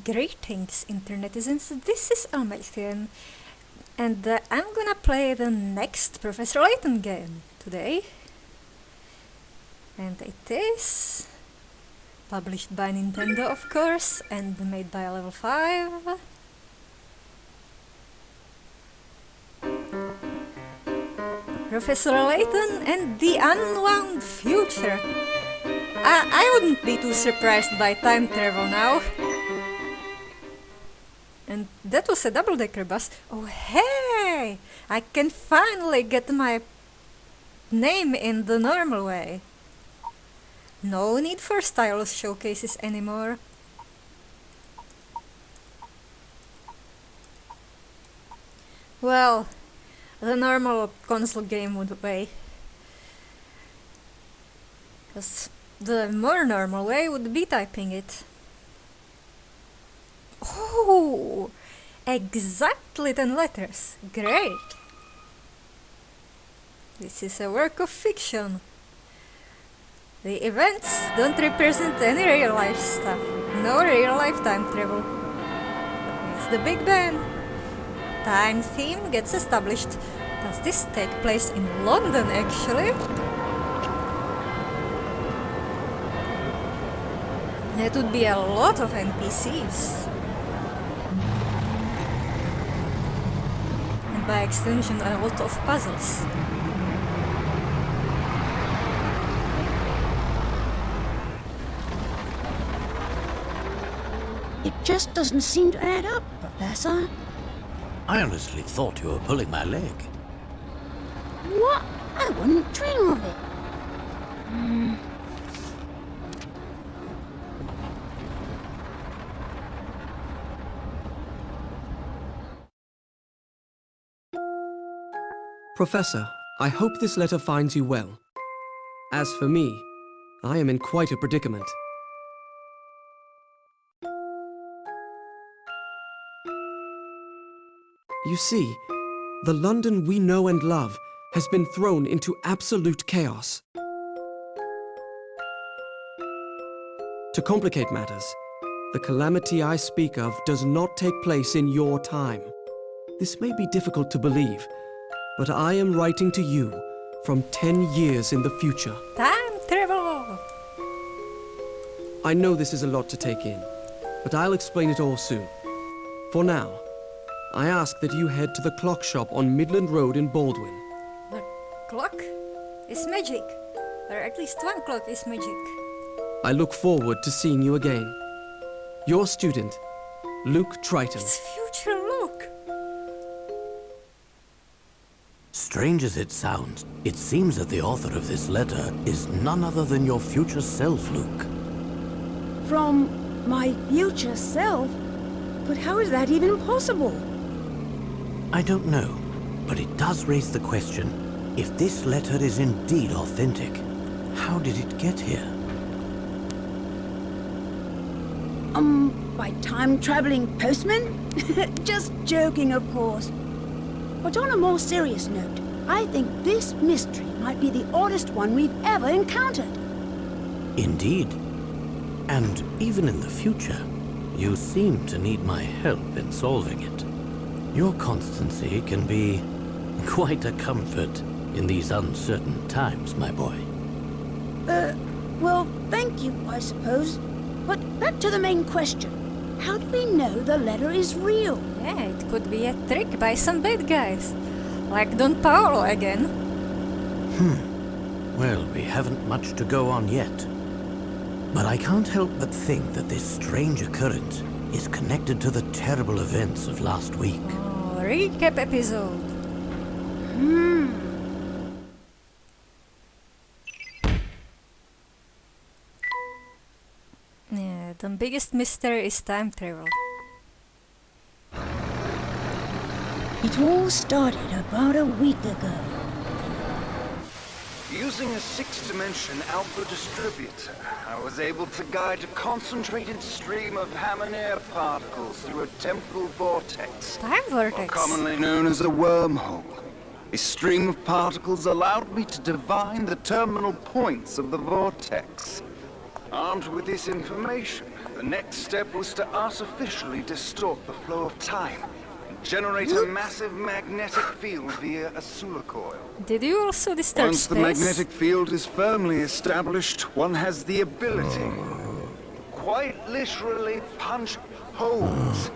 Greetings, internetizens. This is Elmerthien, and I'm gonna play the next Professor Layton game today. And it is published by Nintendo, of course, and made by Level 5. Professor Layton and the Unwound Future. I wouldn't be too surprised by time travel now. And that was a double-decker bus. Oh hey! I can finally get my name in the normal way. No need for stylus showcases anymore. Well, the normal console game way. Because the more normal way would be typing it. Oh! Exactly 10 letters. Great! This is a work of fiction. The events don't represent any real life stuff. No real life time travel. It's the Big Bang. Time theme gets established. Does this take place in London actually? That would be a lot of NPCs. And by extension a lot of puzzles. It just doesn't seem to add up, Professor. I honestly thought you were pulling my leg. What? I wouldn't dream of it. Professor, I hope this letter finds you well. As for me, I am in quite a predicament. You see, the London we know and love has been thrown into absolute chaos. To complicate matters, the calamity I speak of does not take place in your time. This may be difficult to believe, but I am writing to you from 10 years in the future. Time travel! I know this is a lot to take in, but I'll explain it all soon. For now, I ask that you head to the clock shop on Midland Road in Baldwin. The clock is magic. Or at least one clock is magic. I look forward to seeing you again. Your student, Luke Triton. It's future Luke! Strange as it sounds, it seems that the author of this letter is none other than your future self, Luke. From my future self? But how is that even possible? I don't know, but it does raise the question, if this letter is indeed authentic, how did it get here? By time-traveling postman? Just joking, of course. But on a more serious note, I think this mystery might be the oddest one we've ever encountered. Indeed. And even in the future, you seem to need my help in solving it. Your constancy can be quite a comfort in these uncertain times, my boy. Well, thank you, I suppose. But back to the main question. How do we know the letter is real? Yeah, it could be a trick by some bad guys. Like Don Paolo again. Well, we haven't much to go on yet. But I can't help but think that this strange occurrence is connected to the terrible events of last week. Oh, recap episode. Yeah, the biggest mystery is time travel. It all started about a week ago. Using a six-dimension alpha distributor, I was able to guide a concentrated stream of ham-and-air particles through a temporal vortex, Time vortex. commonly known as a wormhole. A stream of particles allowed me to divine the terminal points of the vortex. Armed with this information, The next step was to artificially distort the flow of time and generate a massive magnetic field via a Sula coil. Did you also distort Once space? the magnetic field is firmly established, one has the ability, quite literally, punch holes,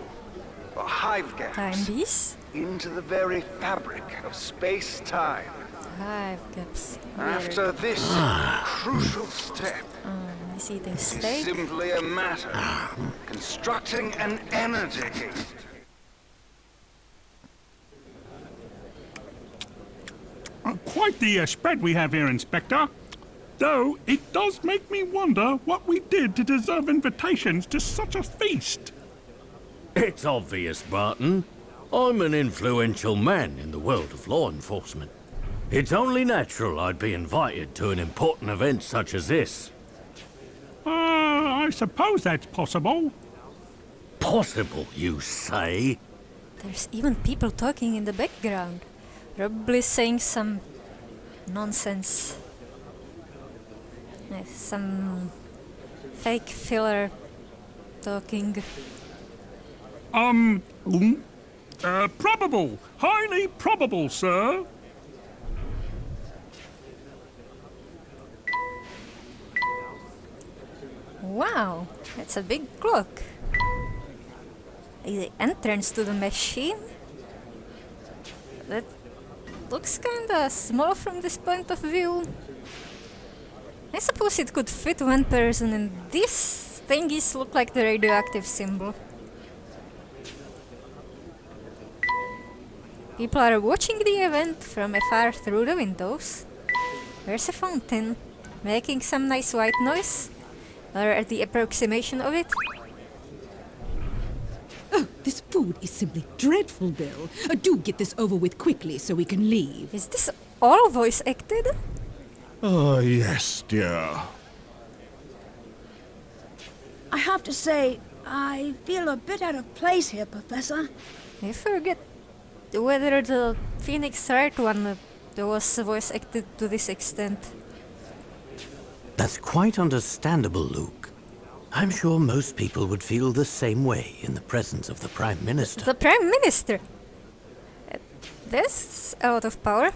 or hive gaps, Time beast? into the very fabric of space-time. Hive gaps. Weird. After this crucial step, He's eating it's steak. simply a matter of constructing an energy gate. Quite the spread we have here, Inspector. Though, it does make me wonder what we did to deserve invitations to such a feast. It's obvious, Barton. I'm an influential man in the world of law enforcement. It's only natural I'd be invited to an important event such as this. I suppose that's possible. Possible, you say? There's even people talking in the background. Probably saying some nonsense. Some fake filler talking. Probable. Highly probable, sir. Wow, that's a big clock. The entrance to the machine? That looks kinda small from this point of view. I suppose it could fit one person, and these thingies look like the radioactive symbol. People are watching the event from afar through the windows. There's a fountain, making some nice white noise. Or the approximation of it. Oh, this food is simply dreadful, Bill. Do get this over with quickly so we can leave. Is this all voice acted? Yes, dear. I have to say, I feel a bit out of place here, Professor. I forget whether the Phoenix Wright one was voice acted to this extent. That's quite understandable, Luke. I'm sure most people would feel the same way in the presence of the Prime Minister. The Prime Minister? That's out of power.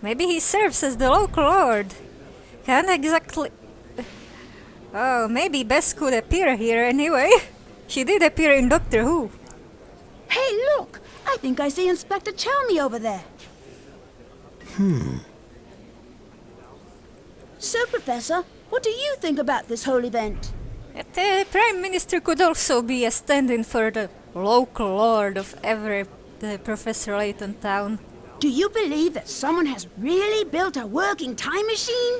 Maybe he serves as the local lord. Can't exactly... Oh, maybe Bess could appear here anyway. She did appear in Doctor Who. Hey, look! I think I see Inspector Chelmy over there. So, Professor, what do you think about this whole event? The Prime Minister could also be a stand-in for the local lord of every Professor Layton town. Do you believe that someone has really built a working time machine?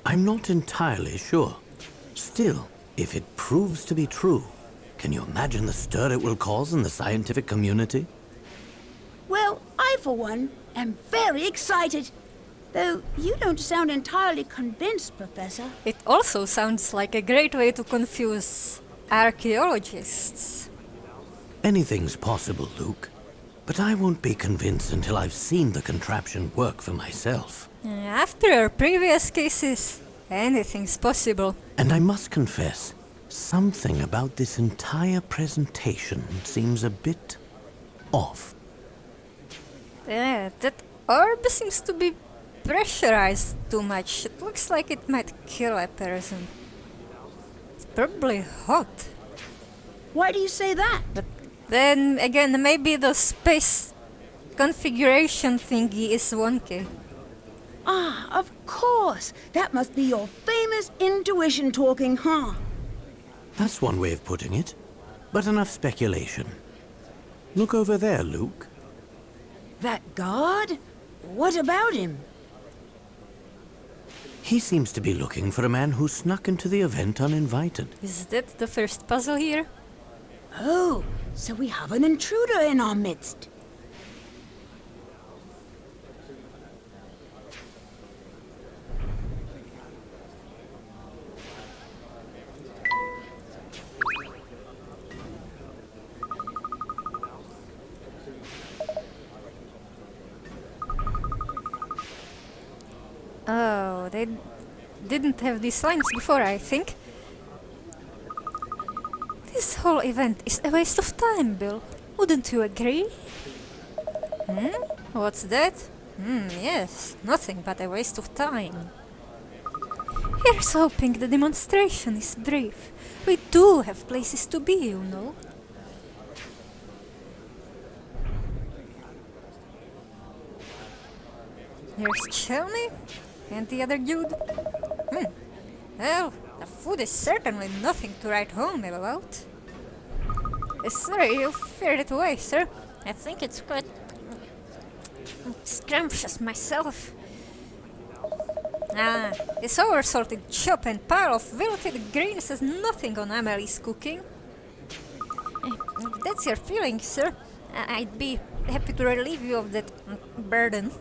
I'm not entirely sure. Still, if it proves to be true, can you imagine the stir it will cause in the scientific community? Well, I, for one, am very excited. Though you don't sound entirely convinced, Professor. It also sounds like a great way to confuse archaeologists. Anything's possible, Luke. But I won't be convinced until I've seen the contraption work for myself. After our previous cases, anything's possible. And I must confess, something about this entire presentation seems a bit off. That orb seems to be pressurized too much. It looks like it might kill a person. It's probably hot. Why do you say that? But then again, maybe the space configuration thingy is wonky. Ah, of course. That must be your famous intuition talking, huh? That's one way of putting it. But enough speculation. Look over there, Luke. That guard? What about him? He seems to be looking for a man who snuck into the event uninvited. Is that the first puzzle here? Oh, so we have an intruder in our midst. Oh, they didn't have these lines before, I think. whole event is a waste of time, Bill. Wouldn't you agree? What's that? Yes, nothing but a waste of time. Here's hoping the demonstration is brief. We do have places to be, you know. There's Chelny and the other dude. Well, the food is certainly nothing to write home about. Sorry, you feared it away, sir. I think it's quite scrumptious myself. This oversalted chop and pile of wilted greens has nothing on Amelie's cooking. If that's your feeling, sir, I'd be happy to relieve you of that burden.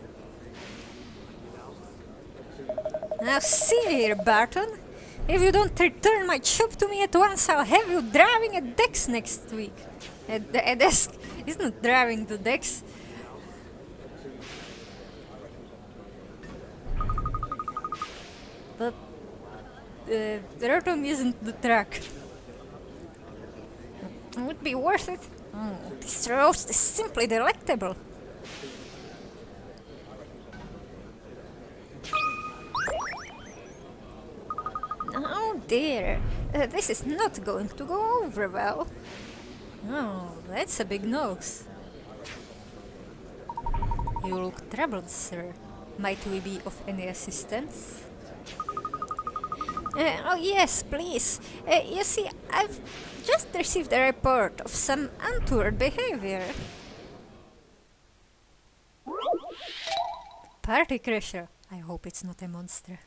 Now see here, Barton. If you don't return my chop to me at once, I'll have you driving a Dex next week. A desk isn't driving the Dex. But the Rotom isn't the track. It would be worth it. This roast is simply delectable. Oh dear, this is not going to go over well. Oh, that's a big nose. You look troubled, sir. Might we be of any assistance? Oh yes, please. You see, I've just received a report of some untoward behavior. Party crasher. I hope it's not a monster.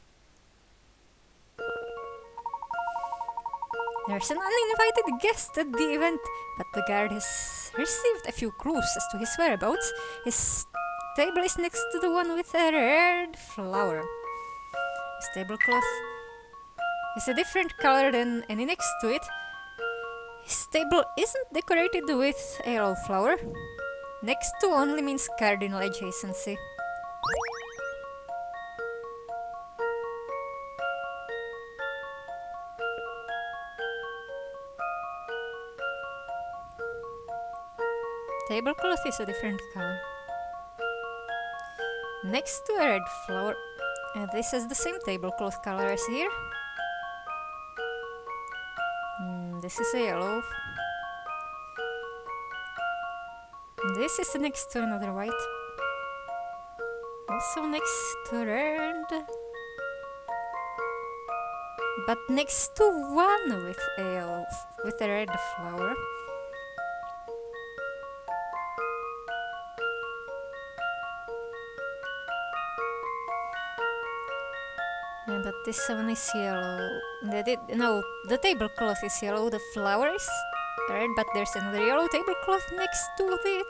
There's an uninvited guest at the event, but the guard has received a few clues as to his whereabouts. His table is next to the one with a red flower. His tablecloth is a different color than any next to it. His table isn't decorated with a yellow flower. Next to only means cardinal adjacency. Tablecloth is a different color. Next to a red flower, this is the same tablecloth color as here. This is a yellow. This is next to another white. Also next to red. But next to one with a yellow, with a red flower. But this one is yellow. The tablecloth is yellow, the flower is red, but there's another yellow tablecloth next to it.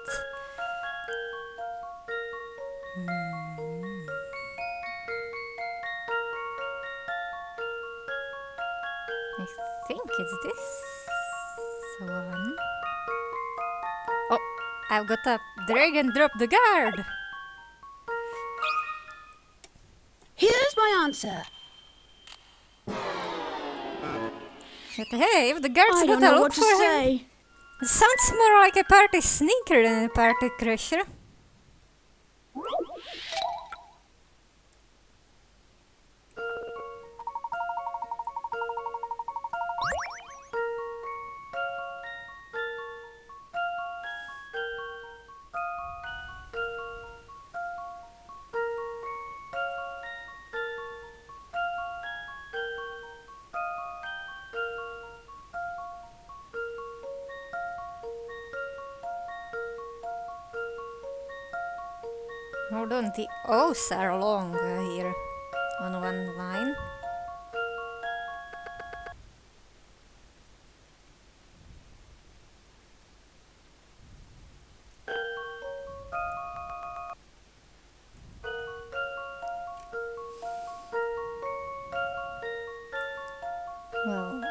I think it's this one. Oh, I've got to drag and drop the guard. Here's my answer. But hey, if the guard's I got don't know to what look to for him, say. it sounds more like a party sneaker than a party crasher. Hold on, the O's are long here on one line. Well,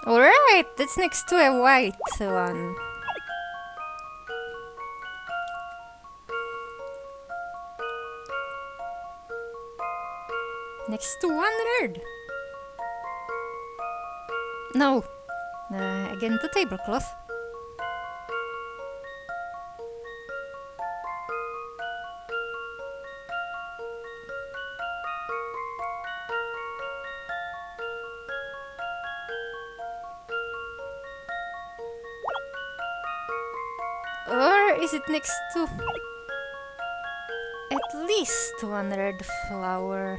alright, that's next to a white one. next to 100. No. Again the tablecloth. Or is it next to at least one red flower?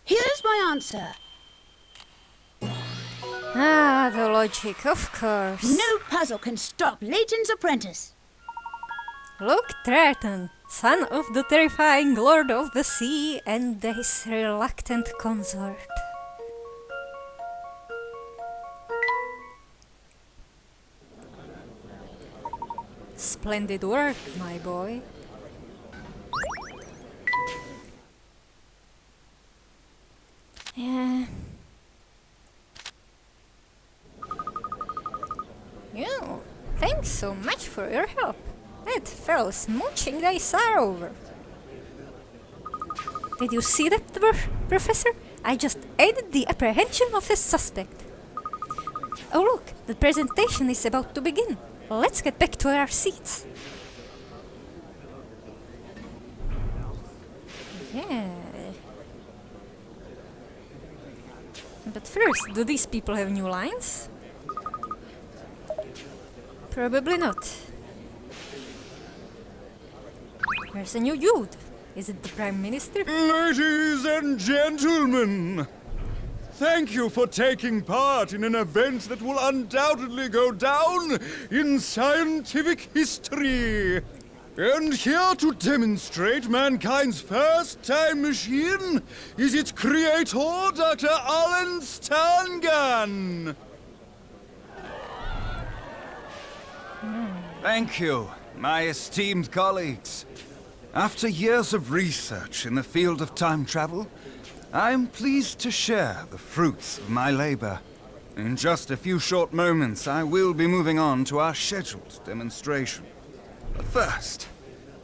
Here's my answer. Ah, the logic, of course. No puzzle can stop Layton's apprentice. Look, Triton, son of the terrifying Lord of the Sea and his reluctant consort. Splendid work, my boy. You, thanks so much for your help. That fell smooching days are over. Did you see that, Professor? I just aided the apprehension of a suspect. Oh look, the presentation is about to begin. Let's get back to our seats. Yeah. But first, do these people have new lines? Probably not. There's a new dude. Is it the Prime Minister? Ladies and gentlemen, thank you for taking part in an event that will undoubtedly go down in scientific history. And here to demonstrate mankind's first time machine is its creator, Dr. Alan Stangan. Thank you, my esteemed colleagues. After years of research in the field of time travel, I'm pleased to share the fruits of my labor. In just a few short moments, I will be moving on to our scheduled demonstration. But first,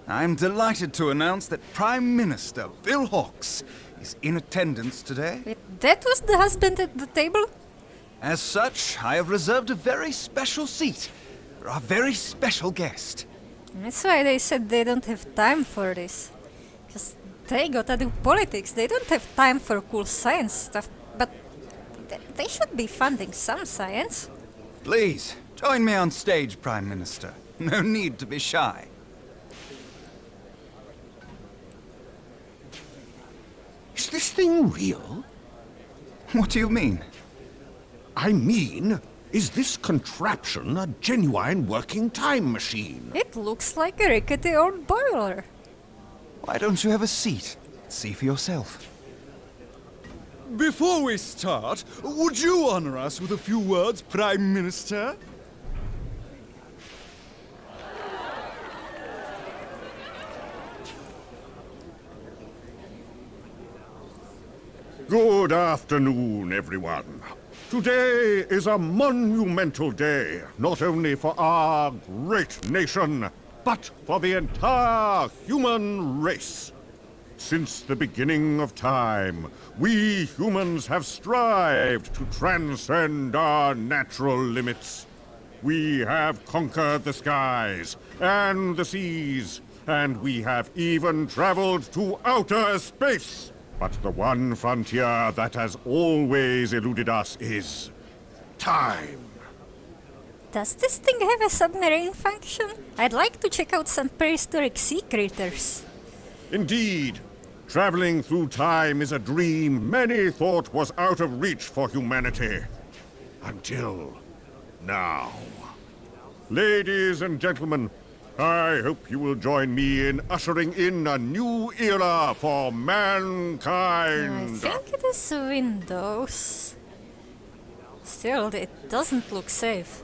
I'm delighted to announce that Prime Minister Bill Hawks is in attendance today. Wait, that was the husband at the table? As such, I have reserved a very special seat for our very special guest. That's why they said they don't have time for this. Because they gotta do politics, they don't have time for cool science stuff. But they should be funding some science. Please, join me on stage, Prime Minister. No need to be shy. Is this thing real? What do you mean? I mean, is this contraption a genuine working time machine? It looks like a rickety old boiler. Why don't you have a seat? See for yourself. Before we start, would you honor us with a few words, Prime Minister? Good afternoon, everyone. Today is a monumental day, not only for our great nation, but for the entire human race. Since the beginning of time, we humans have strived to transcend our natural limits. We have conquered the skies and the seas, and we have even traveled to outer space. But the one frontier that has always eluded us is time. Does this thing have a submarine function? I'd like to check out some prehistoric sea critters. Indeed, traveling through time is a dream many thought was out of reach for humanity. Until now. Ladies and gentlemen, I hope you will join me in ushering in a new era for mankind. I think it is Windows. Still, it doesn't look safe.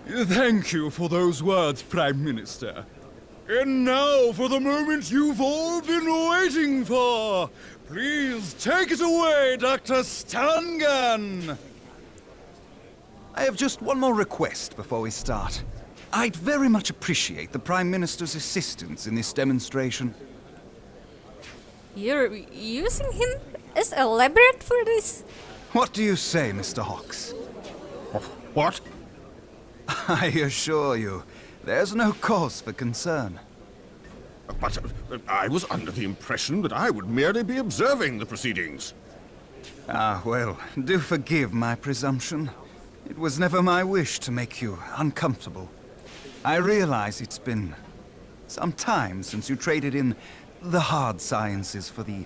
Thank you for those words, Prime Minister. And now for the moment you've all been waiting for. Please take it away, Dr. Stangan. I have just one more request before we start. I'd very much appreciate the Prime Minister's assistance in this demonstration. You're using him as a labyrinth for this? What do you say, Mr. Hawks? What? I assure you, there's no cause for concern. But I was under the impression that I would merely be observing the proceedings. Ah, well, do forgive my presumption. It was never my wish to make you uncomfortable. I realize it's been some time since you traded in the hard sciences for the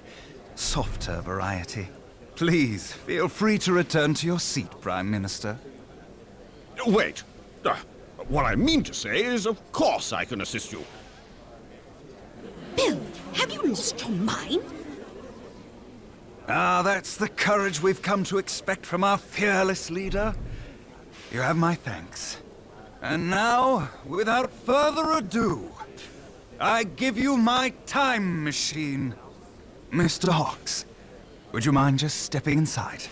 softer variety. Please, feel free to return to your seat, Prime Minister. Wait. What I mean to say is, of course I can assist you. Bill, have you lost your mind? Ah, that's the courage we've come to expect from our fearless leader. You have my thanks. And now, without further ado, I give you my time machine. Mr. Hawks, would you mind just stepping inside?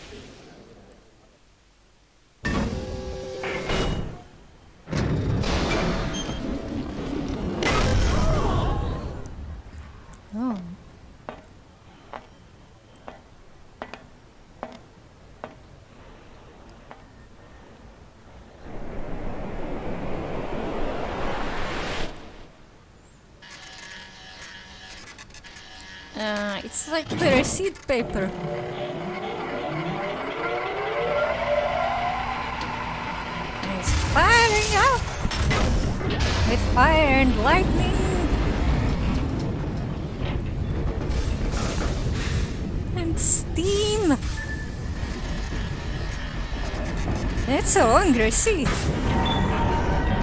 Oh. It's like the receipt paper. It's firing up with fire and lightning. And steam. That's a long receipt.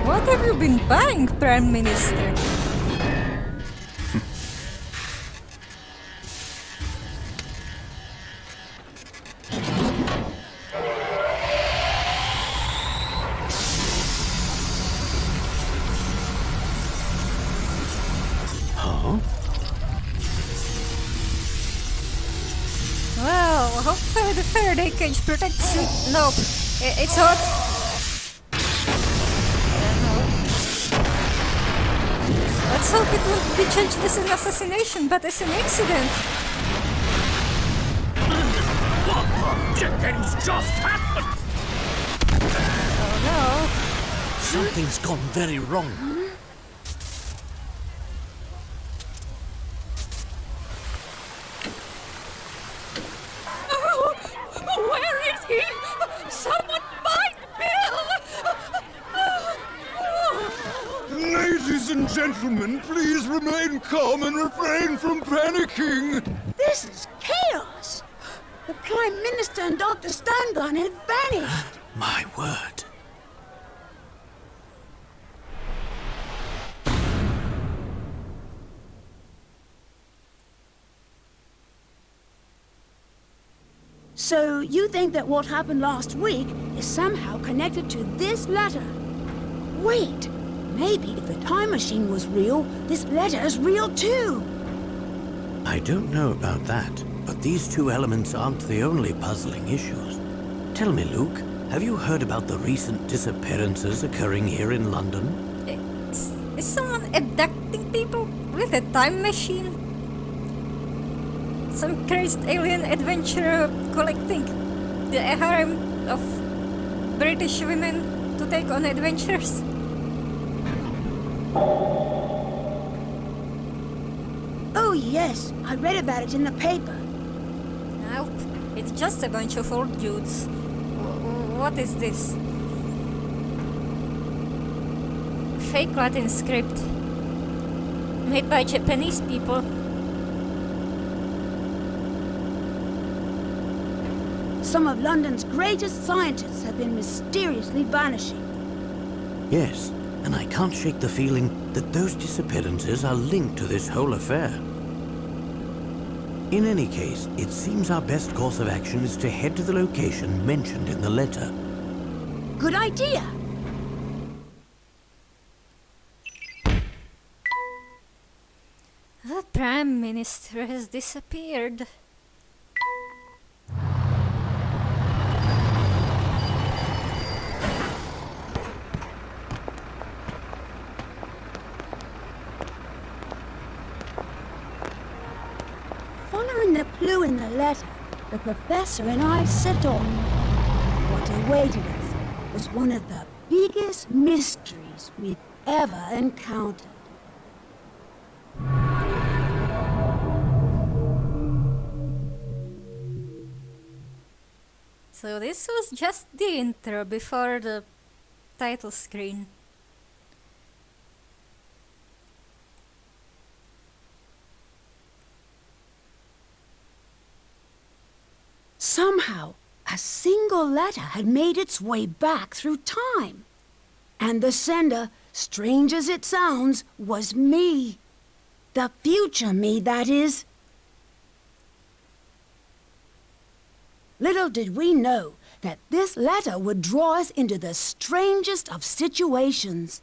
What have you been buying, Prime Minister? Well, hopefully the Faraday cage protects you. No, it's hot. Let's hope it won't be judged as an assassination, but as an accident. What chickens just happened? Oh Something's gone very wrong. Where is he? Someone find Bill! Ladies and gentlemen, please remain calm and refrain from panicking. This is chaos. The Prime Minister and Dr. Stangan have vanished. My word. So you think that what happened last week is somehow connected to this letter? Wait, maybe if the time machine was real, this letter is real too. I don't know about that, but these two elements aren't the only puzzling issues. Tell me, Luke, have you heard about the recent disappearances occurring here in London? Is someone abducting people with a time machine? Some crazed alien adventurer collecting the harem of British women to take on adventures? Oh yes, I read about it in the paper. Nope, it's just a bunch of old dudes. What is this? Fake Latin script. Made by Japanese people. Some of London's greatest scientists have been mysteriously vanishing. Yes, and I can't shake the feeling that those disappearances are linked to this whole affair. In any case, it seems our best course of action is to head to the location mentioned in the letter. Good idea. Prime Minister has disappeared. Following the clue in the letter, the professor and I set on. What awaited us was one of the biggest mysteries we've ever encountered. So this was just the intro before the title screen. Somehow, a single letter had made its way back through time. And the sender, strange as it sounds, was me. The future me, that is. Little did we know that this letter would draw us into the strangest of situations.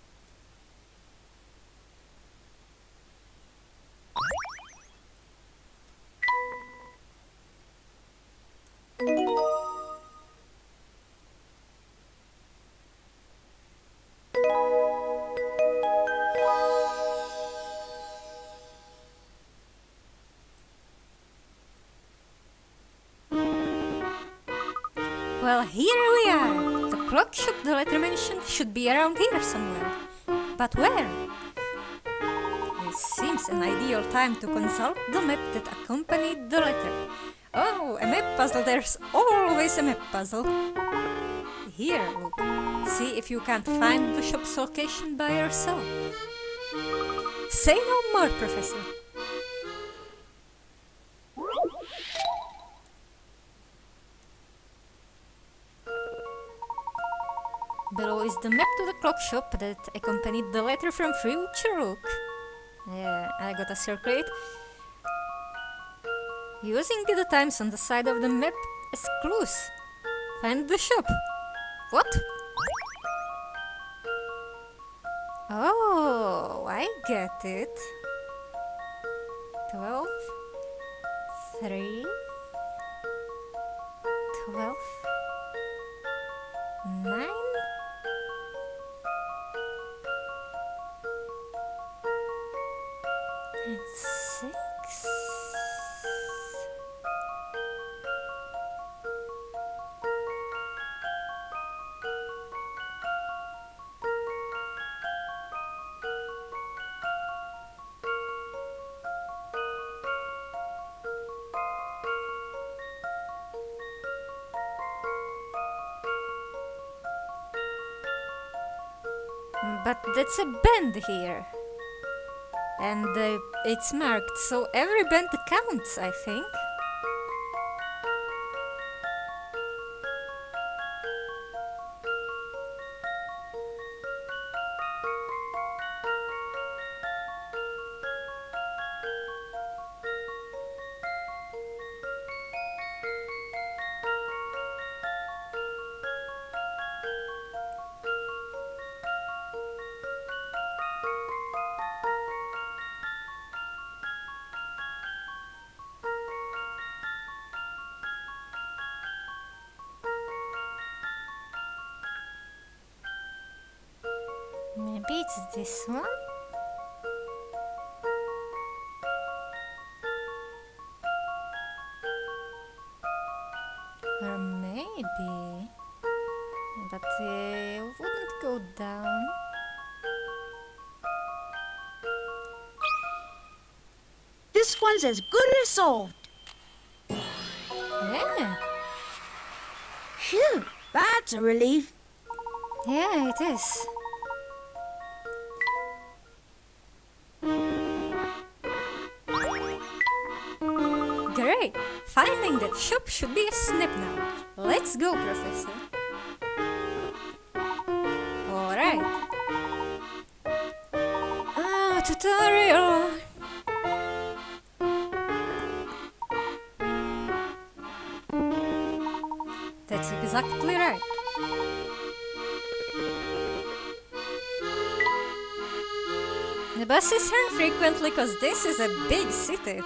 Well, here we are. The clock shop the letter mentioned should be around here somewhere. But where? This seems an ideal time to consult the map that accompanied the letter. Oh, a map puzzle. There's always a map puzzle. Here, look. See if you can't find the shop's location by yourself. Say no more, Professor. Below is the map to the clock shop that accompanied the letter from Future Look. Yeah, I gotta circle it. Using the times on the side of the map as clues. Find the shop. What? Oh, I get it. 12, 3, 12, 9. And 6. But that's a bend here. And it's marked, so every bend counts, I think. Maybe it's this one? Or maybe... But wouldn't go down. This one's as good as solved. Yeah, Phew, that's a relief. yeah, it is. Great! Finding that shop should be a snap now. Let's go, Professor. Alright. Tutorial! That's exactly right. The buses run frequently because this is a big city.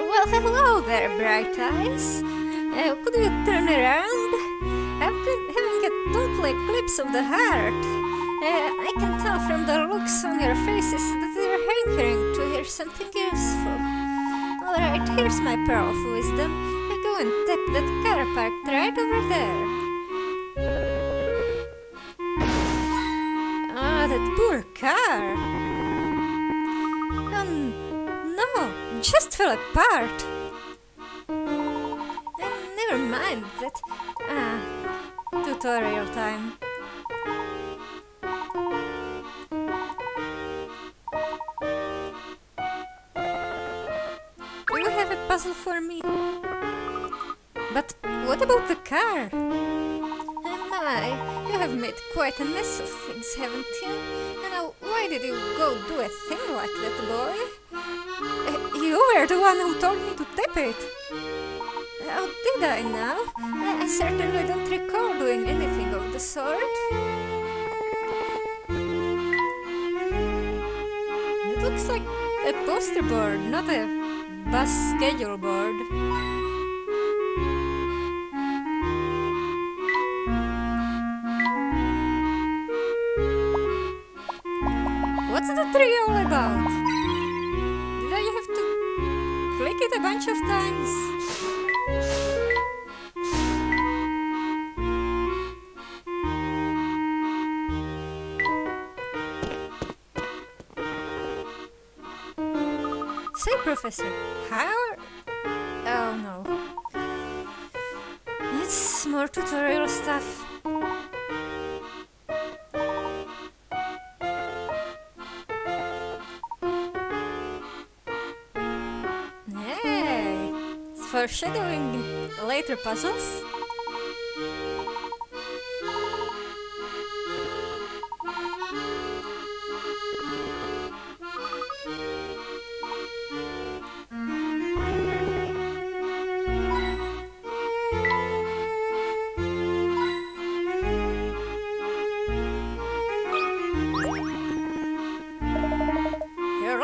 Well, hello there, Bright Eyes. Could you turn around? I'm having a totally eclipse of the heart. I can tell from the looks on your faces that you're hankering to hear something useful. Alright, here's my pearl of wisdom. Go and tap that car parked right over there. Ah, that poor car. No, just fell apart. Never mind that. Tutorial time. Do you have a puzzle for me? But what about the car? My, you have made quite a mess of things, haven't you? And now, why did you go do a thing like that, boy? You were the one who told me to tap it. Oh, did I now? I certainly don't recall doing anything of the sort. It looks like a poster board, not a bus schedule board. What's the tree all about? Did I have to click it a bunch of times? Say, Professor, how? Oh no. It's more tutorial stuff. Hey, it's foreshadowing later puzzles.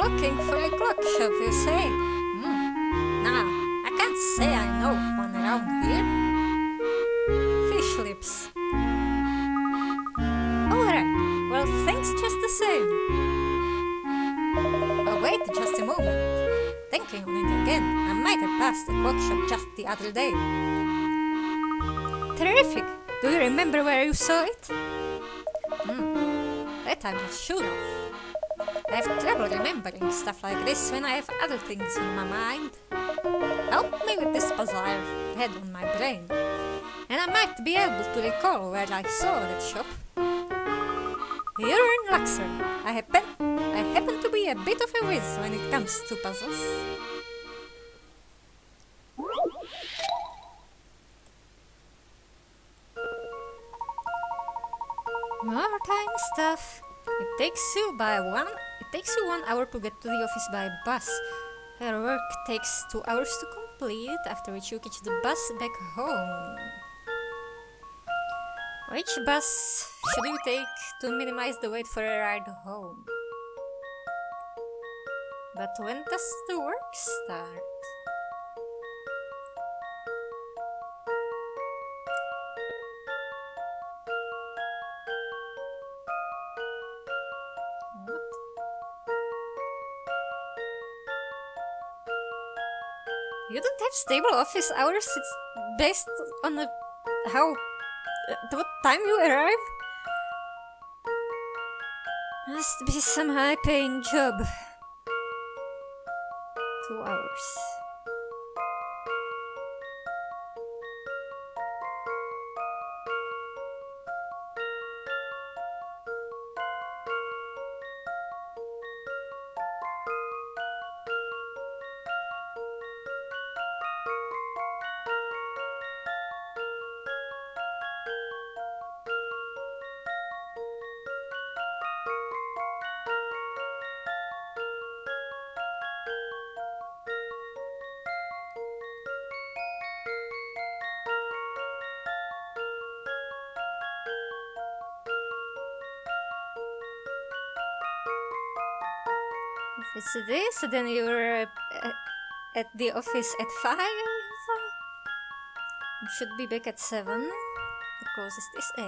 Looking for a clock shop, you say? Nah, I can't say I know of one around here. Fish lips. Alright, well, thanks just the same. Oh, wait just a moment. Thinking on it again, I might have passed the clock shop just the other day. Terrific! Do you remember where you saw it? That I was sure of. I have trouble remembering stuff like this when I have other things in my mind. Help me with this puzzle I've had on my brain, and I might be able to recall where I saw that shop. You're in luck, sir. I happen to be a bit of a whiz when it comes to puzzles. More time stuff. It takes you 1 hour to get to the office by bus. Her work takes 2 hours to complete, after which you catch the bus back home. Which bus should you take to minimize the wait for a ride home? But when does the work start? You don't have stable office hours, it's based on what time you arrive? Must be some high-paying job. 2 hours. It's this, then you're at the office at 5. You should be back at 7. The closest is 8.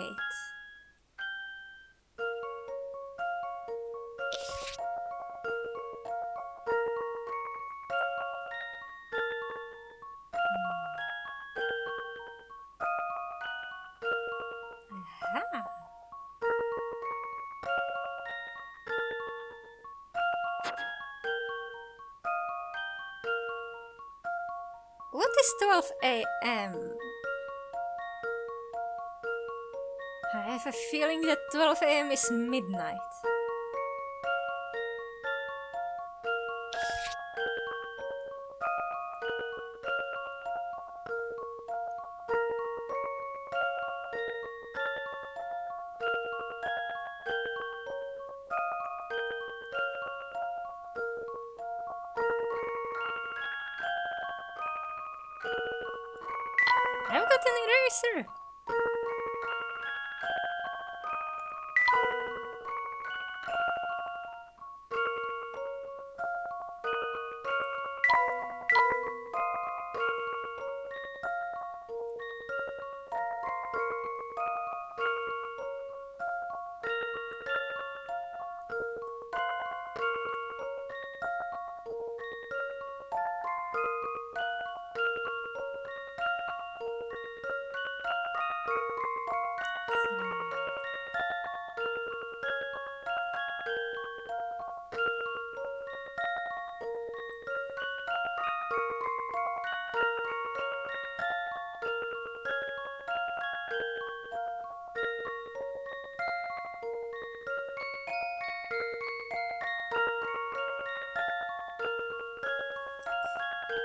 Aha. What is 12 a.m.? I have a feeling that 12 a.m. is midnight. I've got an eraser.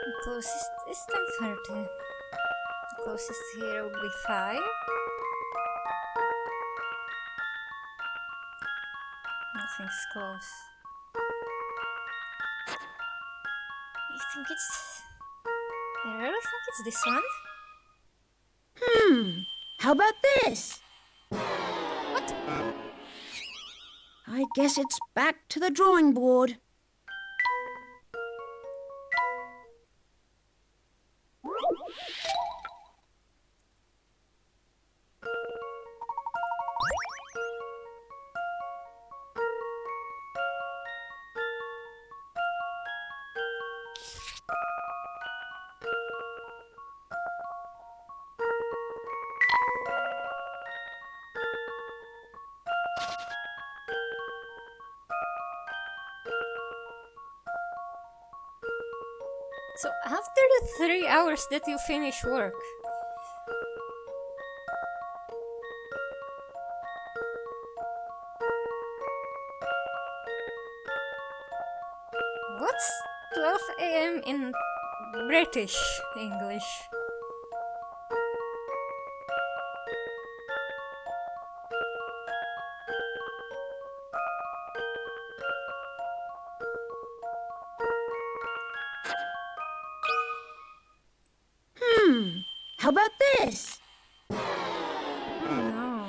The closest is 10:30. The closest here would be 5. Nothing's close. You think it's... I really think it's this one? How about this? What? I guess it's back to the drawing board. So after the 3 hours that you finish work, what's 12 a.m. in British English? How about this? No.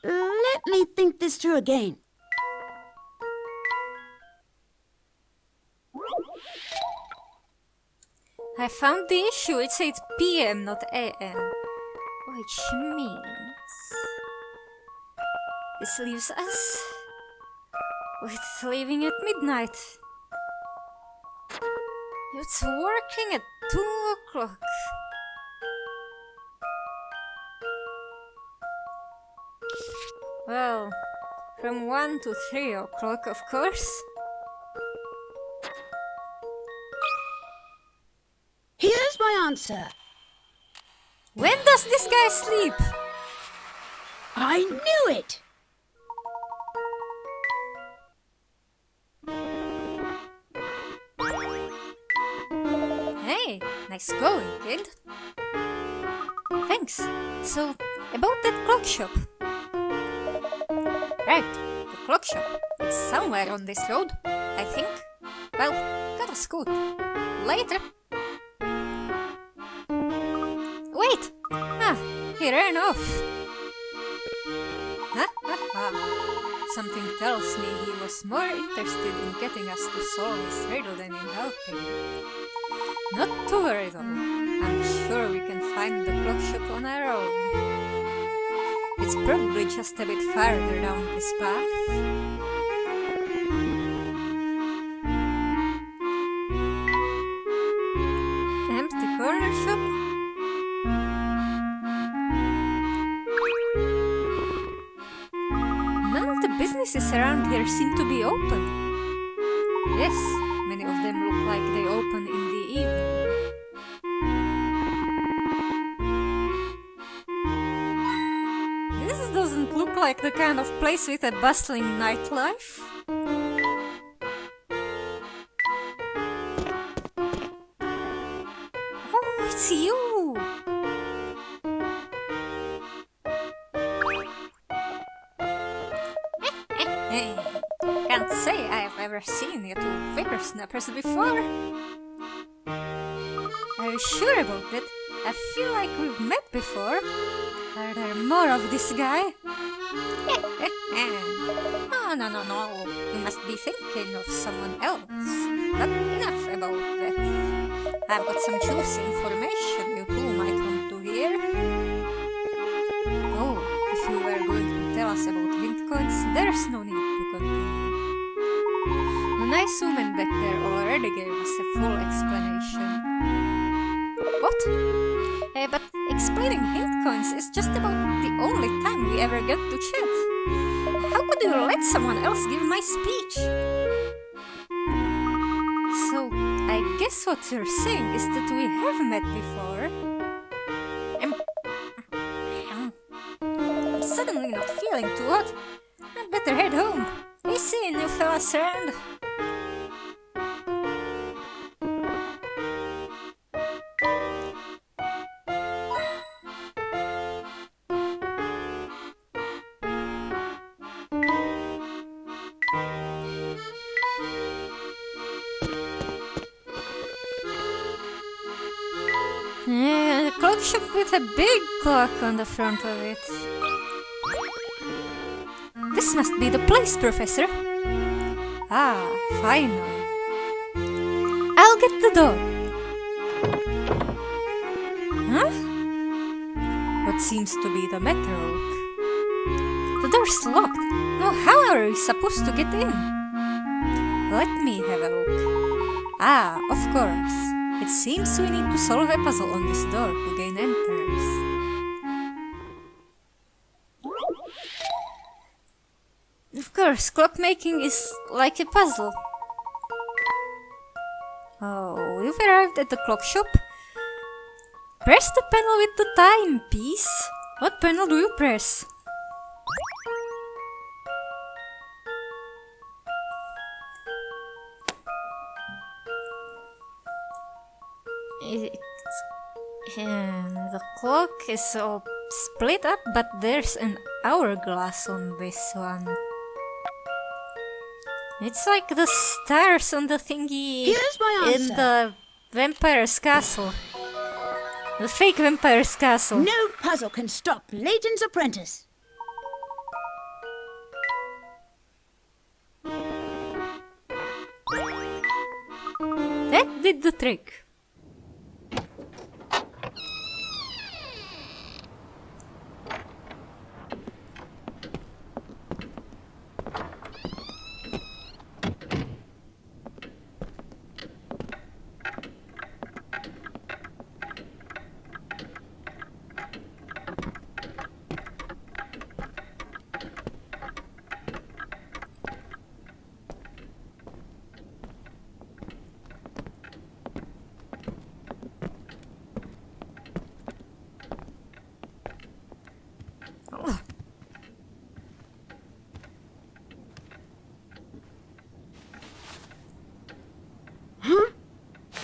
Let me think this through again. I found the issue. It says PM, not AM. Which means... this leaves us with leaving at midnight. It's working at 2 o'clock. Well, from 1 to 3 o'clock, of course. Here's my answer. When does this guy sleep? I knew it! Hey, nice going, kid. Thanks. So, about that clock shop. Right, the clock shop. It's somewhere on this road, I think. Well, gotta scoot. Later. Wait! Ah, he ran off. Ha ha ha. Something tells me he was more interested in getting us to solve his riddle than in helping. Not to worry though, I'm sure we can find the clock shop on our own. It's probably just a bit farther down this path. Empty corner shop? None of the businesses around here seem to be open. Yes, many of them look like they open in the evening. This doesn't look like the kind of place with a bustling nightlife. Oh, it's you! Can't say I've ever seen you two whippersnappers before. Are you sure about it? I feel like we've met before. Are there more of this guy? Oh, no. You must be thinking of someone else. But enough about that. I've got some juicy information you two might want to hear. Oh, if you were going to tell us about hint coins, there's no need to continue. The nice woman back there already gave us a full explanation. What? But explaining hint coins is just about the only time we ever get to chat. How could you let someone else give my speech? So, I guess what you're saying is that we have met before. I'm suddenly not feeling too hot. I'd better head home. You see new fellas around. Yeah, a clock shop with a big clock on the front of it. This must be the place, Professor. Ah, finally. I'll get the door. Huh? What seems to be the matter, Oak? The door's locked. Now how are we supposed to get in? Let me have a look. Ah, of course. It seems we need to solve a puzzle on this door to gain entrance. Of course, clockmaking is like a puzzle. Oh, we've arrived at the clock shop. Press the panel with the timepiece. What panel do you press? The clock is all split up, but there's an hourglass on this one. It's like the stars on the thingy Here's my answer. in the vampire's castle. The fake vampire's castle. No puzzle can stop Layton's apprentice. That did the trick.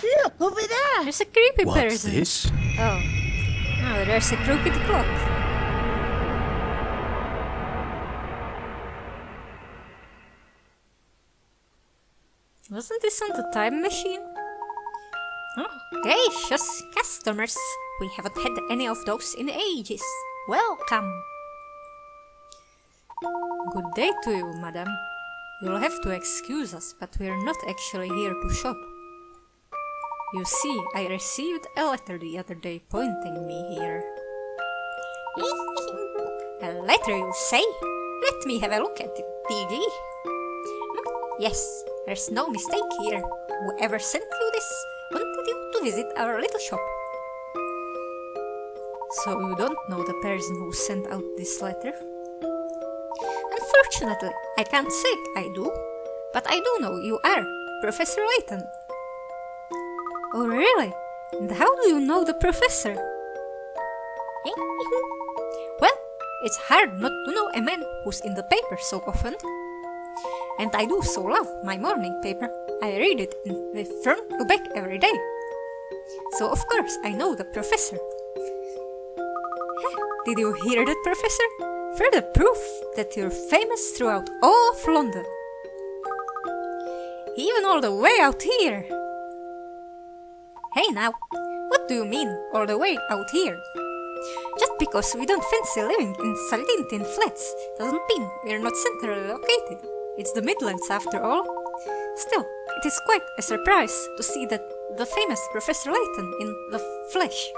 Look, over there! There's a creepy What's person. this? Oh, there's a crooked clock. Wasn't this on the time machine? Oh, gracious customers! We haven't had any of those in ages. Welcome! Good day to you, madam. You'll have to excuse us, but we're not actually here to shop. You see, I received a letter the other day pointing me here. A letter, you say? Let me have a look at it, Piggy. Yes, there's no mistake here. Whoever sent you this wanted you to visit our little shop. So you don't know the person who sent out this letter? Unfortunately, I can't say I do, but I do know you are Professor Layton. Oh really? And how do you know the professor? Well, it's hard not to know a man who's in the paper so often. And I do so love my morning paper. I read it in the front to back every day. So of course I know the professor. Did you hear that, Professor? Further proof that you're famous throughout all of London. Even all the way out here. Hey now, what do you mean all the way out here? Just because we don't fancy living in Saltintin flats doesn't mean we're not centrally located. It's the Midlands after all. Still, it is quite a surprise to see that the famous Professor Layton in the flesh.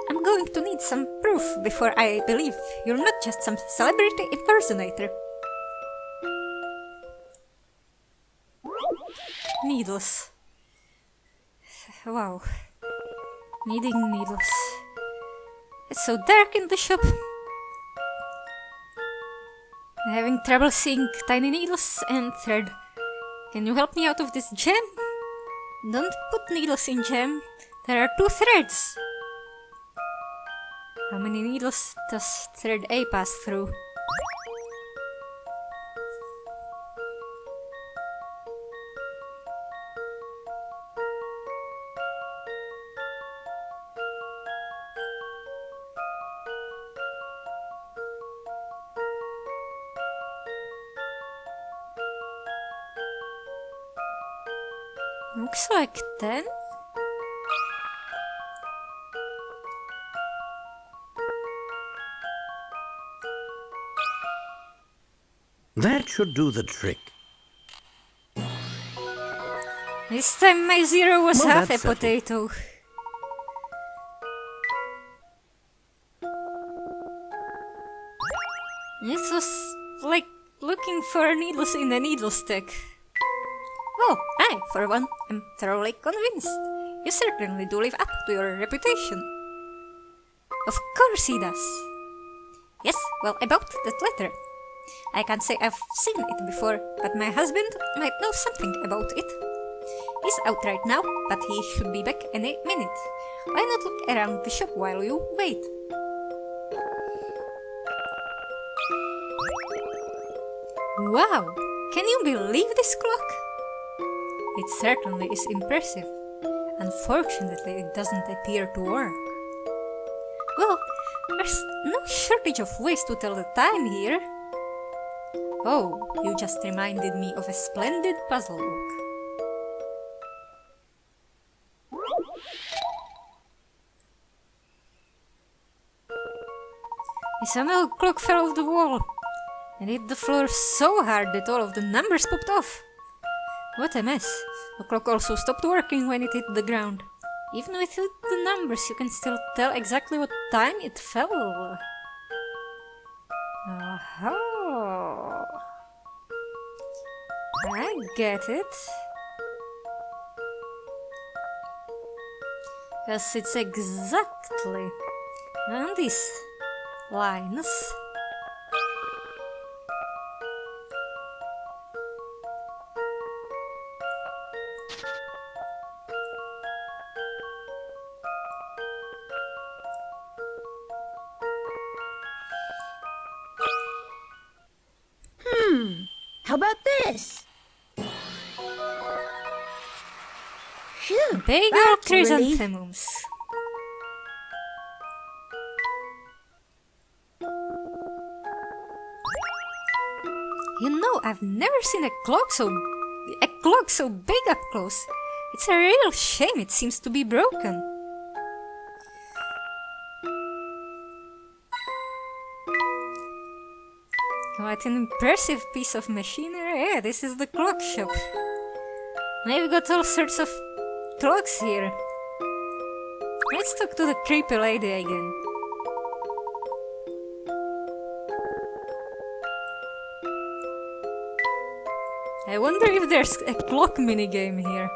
I'm going to need some proof before I believe you're not just some celebrity impersonator. Needles. Wow. Needing needles. It's so dark in the shop. I'm having trouble seeing tiny needles and thread. Can you help me out of this jam? Don't put needles in jam. There are 2 threads. How many needles does thread A pass through? Looks like 10. That should do the trick. This time my zero was Well, half a that's settled. potato. This was like looking for needles in a needle stick. Well, I, for one, am thoroughly convinced. You certainly do live up to your reputation. Of course he does. Yes, well, about that letter. I can't say I've seen it before, but my husband might know something about it. He's out right now, but he should be back any minute. Why not look around the shop while you wait? Wow! Can you believe this clock? It certainly is impressive. Unfortunately, it doesn't appear to work. Well, there's no shortage of ways to tell the time here. Oh, you just reminded me of a splendid puzzle book. This analog clock fell off the wall and hit the floor so hard that all of the numbers popped off. What a mess. The clock also stopped working when it hit the ground. Even with the numbers, you can still tell exactly what time it fell. Aha! I get it. Yes, it's exactly on these lines. How about this? Phew, Big old that's a relief. chrysanthemums. You know, I've never seen a clock so big up close. It's a real shame it seems to be broken. What an impressive piece of machinery. Yeah, this is the clock shop. They've got all sorts of clocks here. Let's talk to the creepy lady again. I wonder if there's a clock minigame here.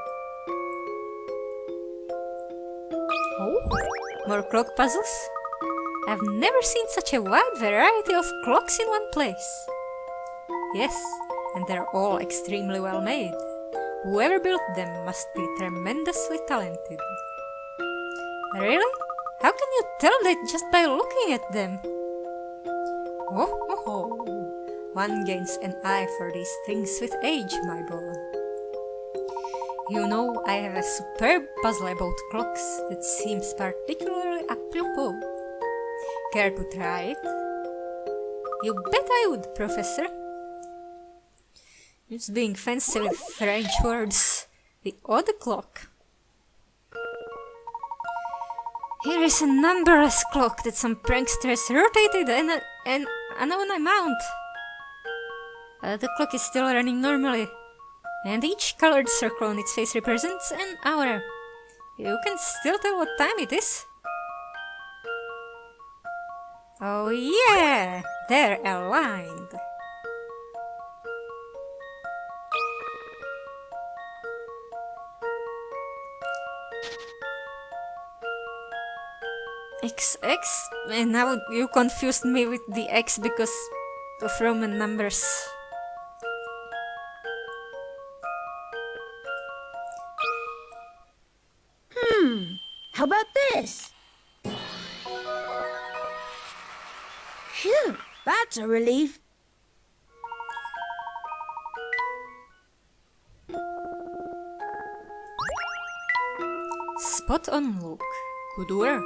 Oh, more clock puzzles? I've never seen such a wide variety of clocks in one place. Yes, and they're all extremely well made. Whoever built them must be tremendously talented. Really? How can you tell that just by looking at them? Oh. One gains an eye for these things with age, my boy. You know, I have a superb puzzle about clocks that seems particularly apropos. Care to try it? You bet I would, Professor. It's being fancy with French words. The odd clock. Here is a numberless clock that some pranksters rotated an unknown amount. The clock is still running normally, and each colored circle on its face represents an hour. You can still tell what time it is. Oh yeah, they're aligned. XX? And now you confused me with the X because of Roman numbers. How about this? Phew, that's a relief. Spot on, Luke. Good work.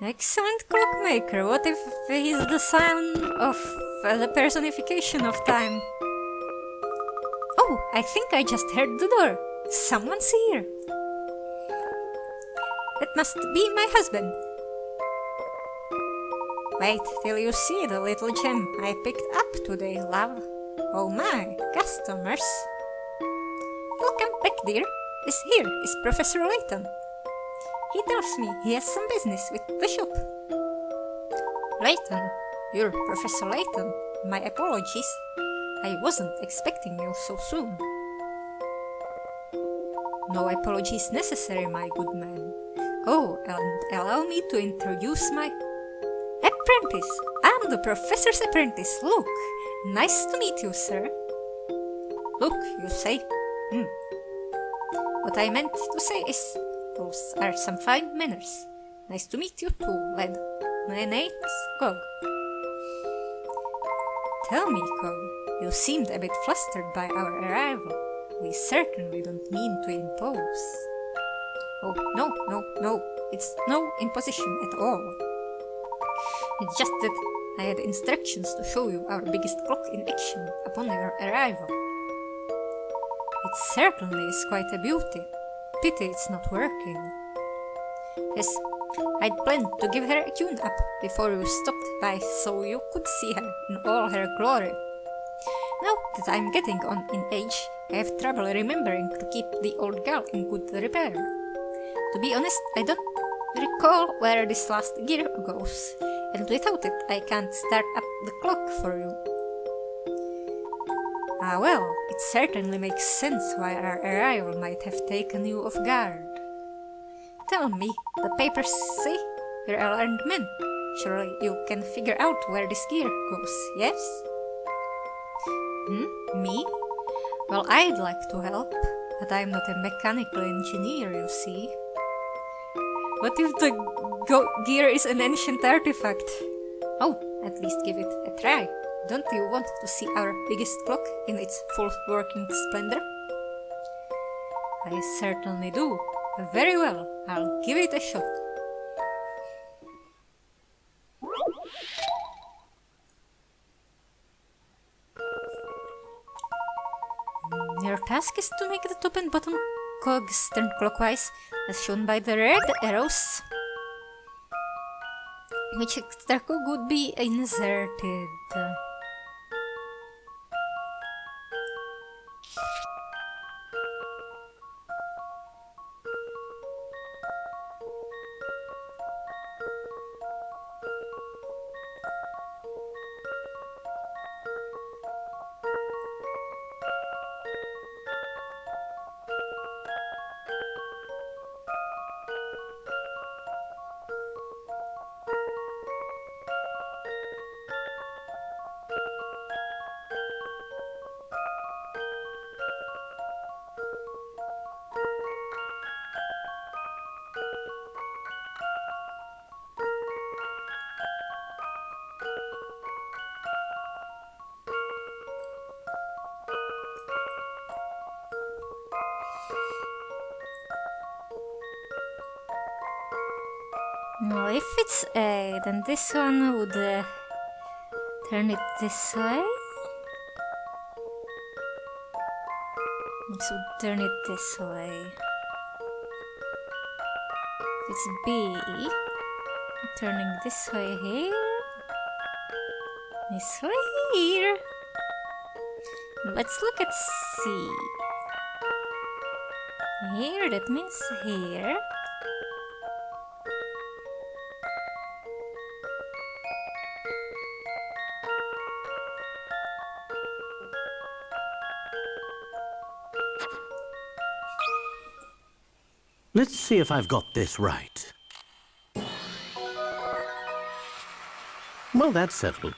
Excellent clockmaker. What if he's the son of the personification of time? Oh, I think I just heard the door. Someone's here. It must be my husband. Wait till you see the little gem I picked up today, love. Oh my, customers. Welcome back, dear. Here is Professor Layton. He tells me he has some business with the shop. Layton, you're Professor Layton. My apologies. I wasn't expecting you so soon. No apologies necessary, my good man. Oh, and allow me to introduce my apprentice. I'm the professor's apprentice, Luke. Nice to meet you, sir. Luke, you say? What I meant to say is, those are some fine manners. Nice to meet you too, lad. My name's Cog. Tell me, Cog, you seemed a bit flustered by our arrival. We certainly don't mean to impose. Oh, no. It's no imposition at all. It's just that I had instructions to show you our biggest clock in action upon your arrival. It certainly is quite a beauty. Pity it's not working. Yes, I'd planned to give her a tune-up before you stopped by so you could see her in all her glory. Now that I'm getting on in age, I have trouble remembering to keep the old gal in good repair. To be honest, I don't recall where this last gear goes, and without it I can't start up the clock for you. Ah well, it certainly makes sense why our arrival might have taken you off guard. Tell me, the papers say you're a learned man. Surely you can figure out where this gear goes, yes? Me? Well, I'd like to help, but I'm not a mechanical engineer, you see. What if the gear is an ancient artifact? Oh, at least give it a try. Don't you want to see our biggest clock in its full working splendor? I certainly do. Very well, I'll give it a shot. Your task is to make the top and bottom cogs turn clockwise, as shown by the red arrows. Which extra cog would be inserted? Now, if it's A, then this one would turn it this way. This would turn it this way. If it's B, turning this way here, this way here. Let's look at C. Here, that means here. Let's see if I've got this right. Well, that's settled.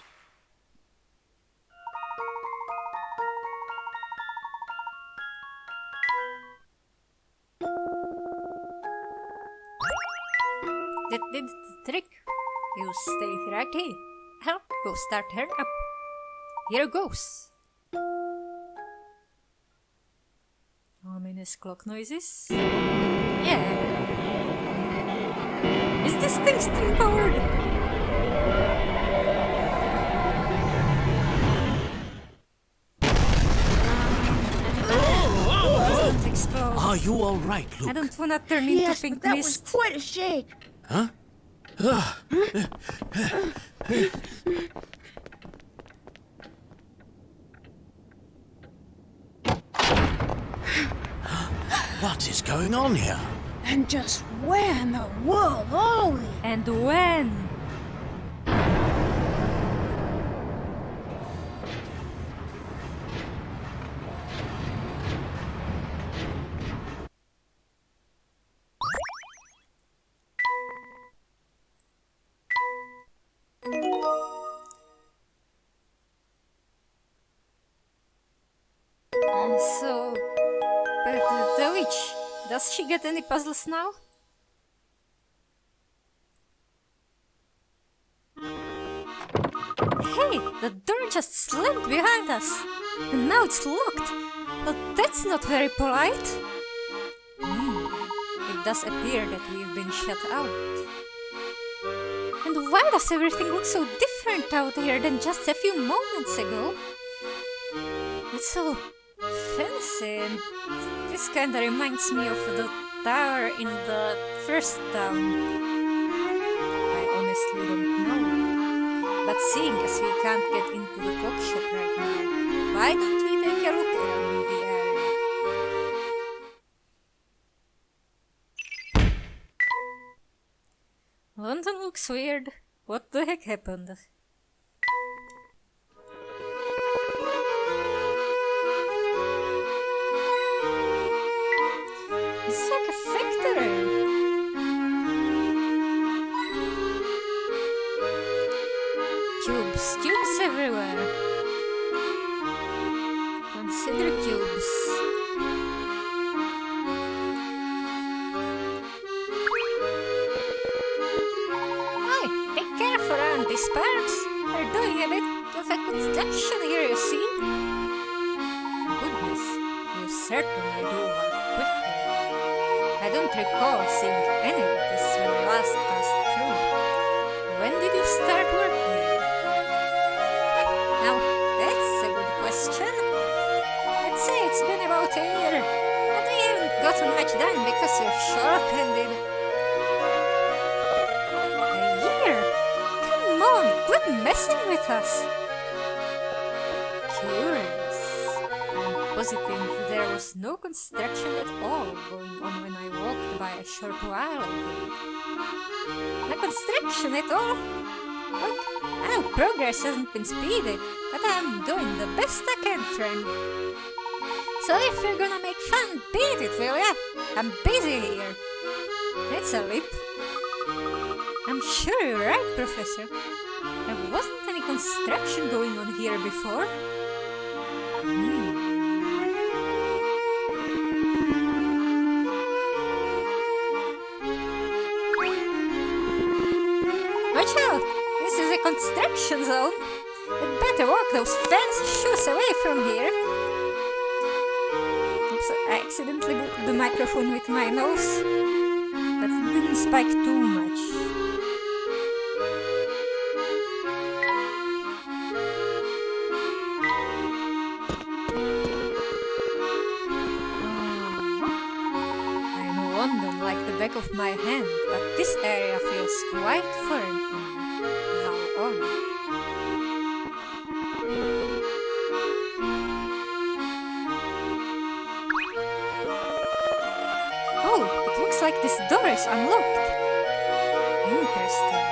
That did the trick. You stay right here. I'll go start her up. Here goes. Ominous clock noises. Yeah. Is this thing steam powered? Doesn't explode. Are you all right, Luke? I don't wanna turn into Yes, pink but that mist. was quite a shake. Huh? What is going on here? And just where in the world are we? And when? But the witch, does she get any puzzles now? Hey, the door just slammed behind us, and now it's locked. But that's not very polite. It does appear that we've been shut out. And why does everything look so different out here than just a few moments ago? It's so fancy, and this kinda reminds me of the tower in the first town. I honestly don't know. But seeing as we can't get into the clock shop right now, why don't we take a look around the area? London looks weird. What the heck happened? It's like a factory. Cubes everywhere. Consider cubes. Hey, take care of around these parts. They're doing a bit of a construction here, you see. Goodness, you certainly do work quickly. I don't recall seeing any of this when we last passed through. When did you start working? Now, that's a good question. I'd say it's What's been about a year? And we haven't gotten much done because you're short-handed. A year? Come on, quit messing with us. Curious. I'm positive there was no construction at all going on when I walked by a short while ago. No construction at all? Look, our progress hasn't been speeded, but I'm doing the best I can, friend. So if you're gonna make fun, beat it, will ya? I'm busy here. It's a lip. I'm sure you're right, Professor. There wasn't any construction going on here before. Watch out! This is a construction zone. You'd better walk those fancy shoes away from here. Oops, I accidentally booked the microphone with my nose. That didn't spike too much. I know London like the back of my hand, but this area feels quite foreign to me. How odd. Oh, it looks like this door is unlocked. Interesting.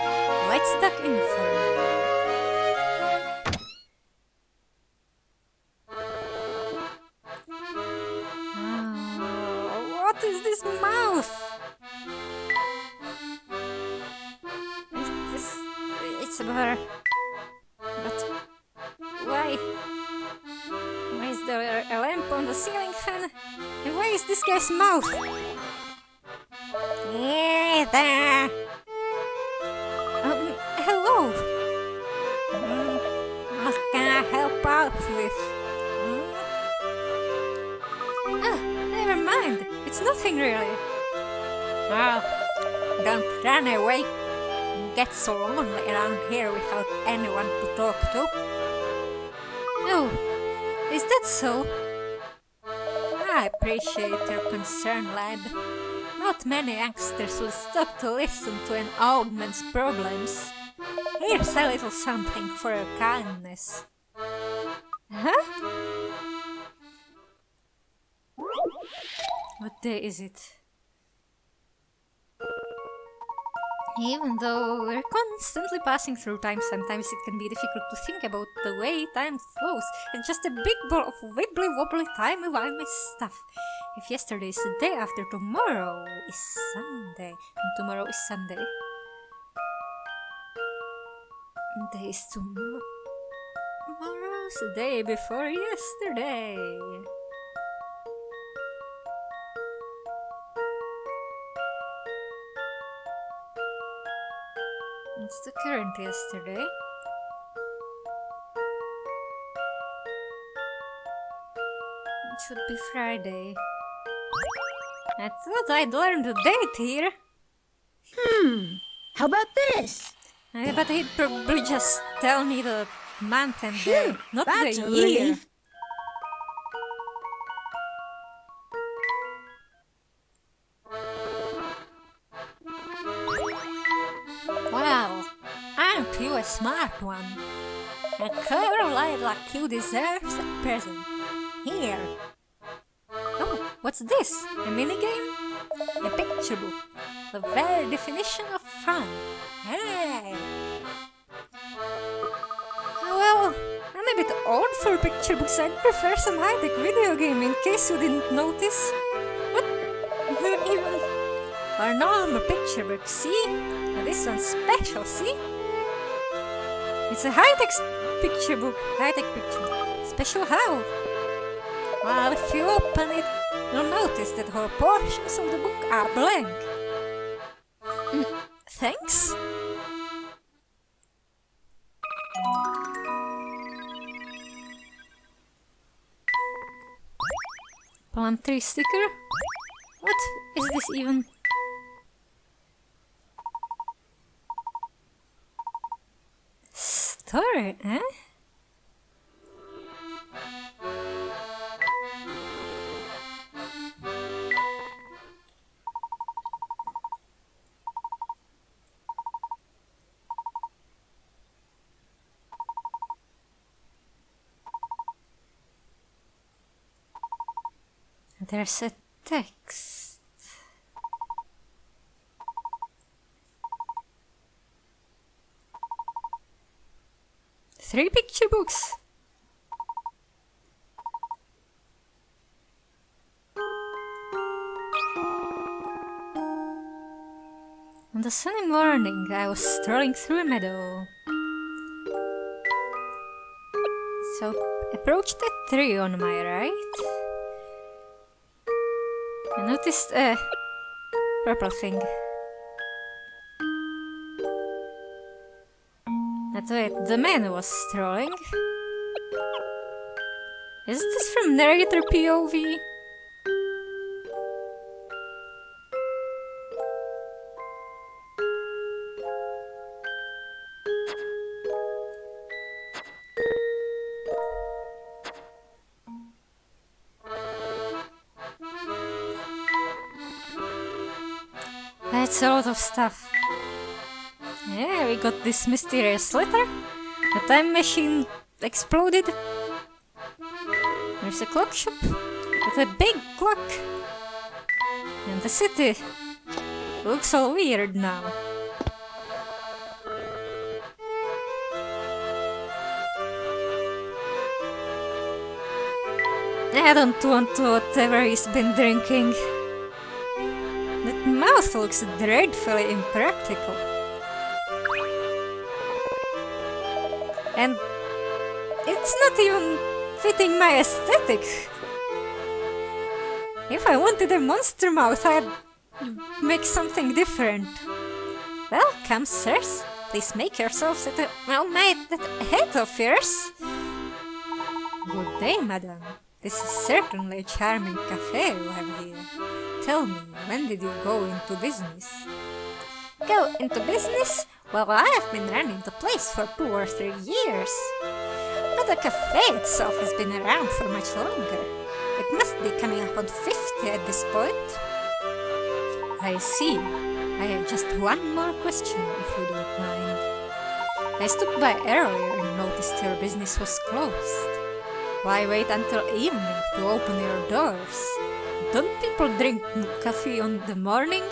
Let's duck in for a moment. Oh, what is this mouth? It's a bar. But why? Why is there a lamp on the ceiling fan? And why is this guy's mouth? Yeah, there. Hello. What can I help out with? Ah, never mind. It's nothing really. Oh, don't run away. It gets so lonely around here without anyone to talk to. Oh, is that so? I appreciate your concern, lad. Not many youngsters will stop to listen to an old man's problems. Here's a little something for your kindness. Huh? What day is it? Even though we're constantly passing through time, sometimes it can be difficult to think about the way time flows. It's just a big ball of wibbly-wobbly timey-wimey stuff. If yesterday is the day after tomorrow is Sunday, and tomorrow is Sunday. Day is tomorrow's the day before yesterday. It's the current yesterday. It should be Friday. I thought I'd learned the date here. How about this? But he'd probably just tell me the month and day, not That's the a year. relief. Well, aren't you a smart one? A clever lad like you deserves a present. Here. Oh, what's this? A minigame? A picture book. The very definition of fun. Hey! Well, I'm a bit old for picture books. I'd prefer some high-tech video game in case you didn't notice. What? Even our normal picture book, see? Now this one's special, see? It's a high-tech picture book. High-tech picture book. Special how? Well, if you open it, you'll notice that whole portions of the book are blank. Thanks? Palm tree sticker? What is this even? Story, eh? There's a text. Three picture books. On the sunny morning, I was strolling through a meadow. So, approached a tree on my right. I noticed a purple thing. But wait, the man was strolling. Is this from narrator POV? That's a lot of stuff. Yeah, we got this mysterious letter. The time machine exploded. There's a clock shop with a big clock. And the city looks all weird now. I don't want whatever he's been drinking. That mouth looks dreadfully impractical. And it's not even fitting my aesthetic. If I wanted a monster mouth, I'd make something different. Welcome, sirs. Please make yourselves at a well-made head of yours. Good day, madam. This is certainly a charming cafe you have here. Tell me, when did you go into business? Go into business? Well, I have been running the place for 2 or 3 years. But the cafe itself has been around for much longer. It must be coming up on 50 at this point. I see. I have just one more question, if you don't mind. I stopped by earlier and noticed your business was closed. Why wait until evening to open your doors? Don't people drink coffee in the morning?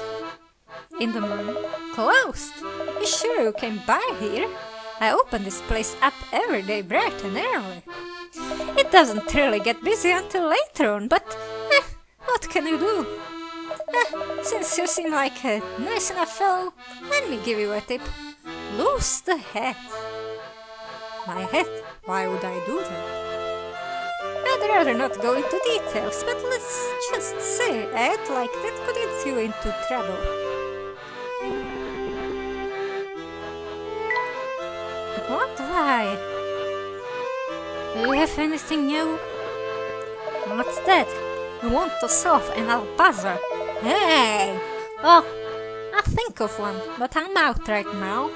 Closed? You sure you came by here? I open this place up every day bright and early. It doesn't really get busy until later on, but what can you do? Since you seem like a nice enough fellow, let me give you a tip. Lose the hat. My hat? Why would I do that? I'd rather not go into details, but let's just say a hat like that could get you into trouble. What? Why? Do you have anything new? What's that? You want to solve an old puzzle? Hey! Oh, I'll think of one, but I'm out right now.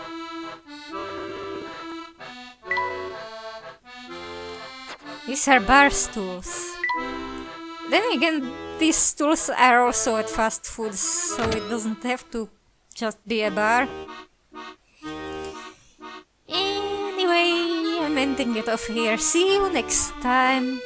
These are bar stools. Then again, these stools are also at fast foods, so it doesn't have to just be a bar. Anyway, I'm ending it off here. See you next time.